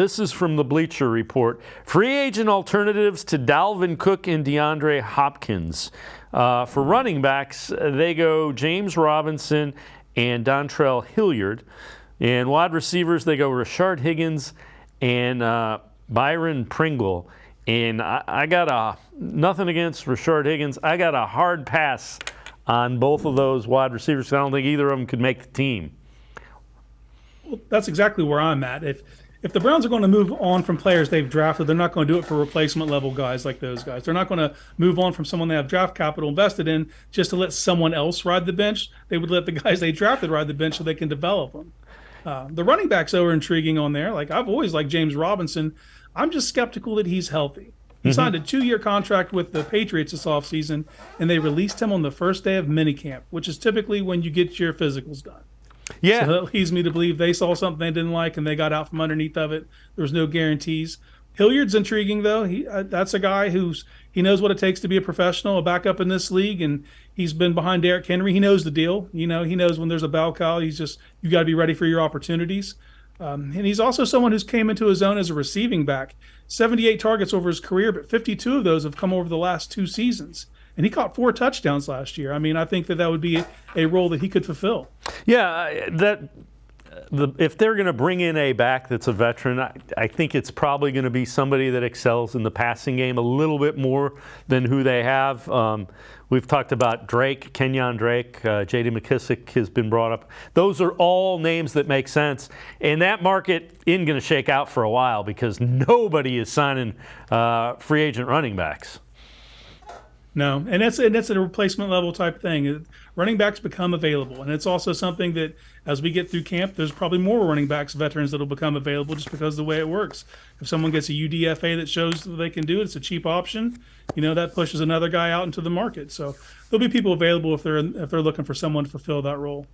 This is from the Bleacher Report. Free agent alternatives to Dalvin Cook and DeAndre Hopkins. For running backs, they go James Robinson and Dontrell Hilliard. And wide receivers, they go Rashard Higgins and Byron Pringle. And I got nothing against Rashard Higgins. I got a hard pass on both of those wide receivers. I don't think either of them could make the team. Well, that's exactly where I'm at. If the Browns are going to move on from players they've drafted, they're not going to do it for replacement level guys like those guys. They're not going to move on from someone they have draft capital invested in just to let someone else ride the bench. They would let the guys they drafted ride the bench so they can develop them. The running backs, though, are intriguing on there. Like, I've always liked James Robinson. I'm just skeptical that he's healthy. He signed a 2-year contract with the Patriots this offseason, and they released him on the first day of minicamp, which is typically when you get your physicals done. Yeah. So that leads me to believe they saw something they didn't like, and they got out from underneath of it. There was no guarantees. Hilliard's intriguing, though. That's a guy he knows what it takes to be a professional, a backup in this league, and he's been behind Derrick Henry. He knows the deal. He knows when there's a bell cow. You got to be ready for your opportunities. And he's also someone who's came into his own as a receiving back. 78 targets over his career, but 52 of those have come over the last 2 seasons. And he caught 4 touchdowns last year. I mean, I think that would be a role that he could fulfill. Yeah, if they're going to bring in a back that's a veteran, I think it's probably going to be somebody that excels in the passing game a little bit more than who they have. We've talked about Drake, Kenyon Drake, J.D. McKissick has been brought up. Those are all names that make sense. And that market isn't going to shake out for a while because nobody is signing free agent running backs. No, and that's a replacement level type thing. Running backs become available, and it's also something that as we get through camp, there's probably more running backs, veterans, that will become available just because of the way it works. If someone gets a UDFA that shows that they can do it, it's a cheap option. That pushes another guy out into the market. So there'll be people available if they're looking for someone to fulfill that role.